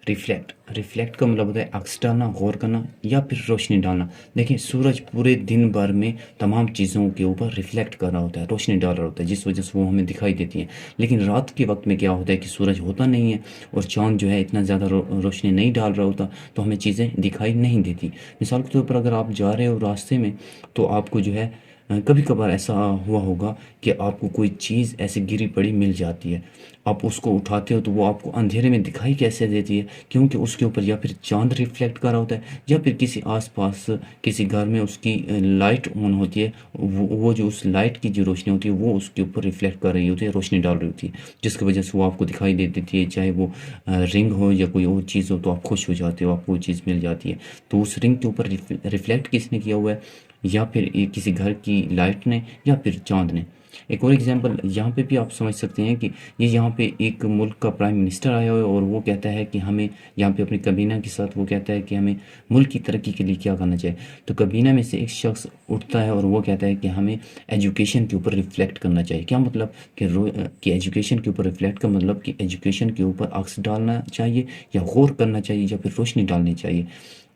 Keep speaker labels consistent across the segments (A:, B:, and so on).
A: Reflect reflect का मतलब होता है अक्स डालना, गौर करना या फिर रोशनी डालना। देखिए सूरज पूरे दिन भर में तमाम चीज़ों के ऊपर रिफ्लेक्ट कर रहा होता है, रोशनी डाल रहा होता है, जिस वजह से वो हमें दिखाई देती है। लेकिन रात के वक्त में क्या होता है कि सूरज होता नहीं है और चाँद जो है इतना ज़्यादा रोशनी नहीं डाल रहा होता, तो हमें चीज़ें दिखाई नहीं देती। मिसाल के तौर पर अगर आप जा रहे हो रास्ते में, तो आपको जो है कभी कभार ऐसा हुआ होगा कि आपको कोई चीज़ ऐसे गिरी पड़ी मिल जाती है, आप उसको उठाते हो तो वो आपको अंधेरे में दिखाई कैसे देती है, क्योंकि उसके ऊपर या फिर चांद रिफ्लेक्ट कर रहा होता है या फिर किसी आसपास किसी घर में उसकी लाइट ऑन होती है, वो जो उस लाइट की जो रोशनी होती है वो उसके ऊपर रिफ्लेक्ट कर रही होती है, रोशनी डाल रही होती है, जिसकी वजह से वो आपको दिखाई दे देती है। चाहे वो रिंग हो या कोई और चीज़ हो, तो आप खुश हो जाते हो, आपको वो चीज़ मिल जाती है। तो उस रिंग के ऊपर रिफ्लेक्ट किसने किया हुआ है, या फिर ये किसी घर की लाइट ने या फिर चाँद ने। एक और एग्जांपल यहाँ पे भी आप समझ सकते हैं कि ये यहाँ पे एक मुल्क का प्राइम मिनिस्टर आया हुआ है और वो कहता है कि हमें यहाँ पे अपनी कबीना के साथ वो कहता है कि हमें मुल्क की तरक्की के लिए क्या करना चाहिए। तो कबीना में से एक शख्स उठता है और वो कहता है कि हमें एजुकेशन के ऊपर रिफ्लेक्ट करना चाहिए। क्या मतलब कि एजुकेशन के ऊपर रिफ्लेक्ट का मतलब कि एजुकेशन के ऊपर अक्स डालना चाहिए या गौर करना चाहिए या फिर रोशनी डालनी चाहिए।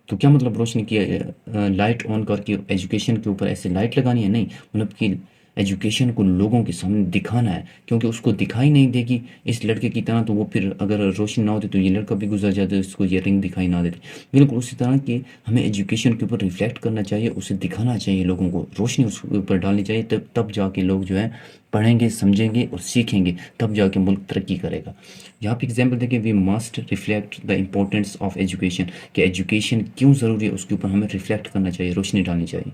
A: तो क्या मतलब रोशनी की लाइट ऑन करके एजुकेशन के ऊपर ऐसे लाइट लगानी है, नहीं, मतलब कि एजुकेशन को लोगों के सामने दिखाना है, क्योंकि उसको दिखाई नहीं देगी इस लड़के की तरह, तो वो फिर अगर रोशनी ना होती तो ये लड़का भी गुजर जाता, इसको ये रिंग दिखाई ना देती। बिल्कुल उसी तरह कि हमें एजुकेशन के ऊपर रिफ्लेक्ट करना चाहिए, उसे दिखाना चाहिए लोगों को, रोशनी उसके ऊपर डालनी चाहिए, तब जाके लोग जो है पढ़ेंगे, समझेंगे और सीखेंगे, तब जाके मुल्क तरक्की करेगा। यहाँ पे एग्जाम्पल देखिए, we must reflect the importance of education, कि एजुकेशन क्यों ज़रूरी है उसके ऊपर हमें रिफ्लेक्ट करना चाहिए, रोशनी डालनी चाहिए।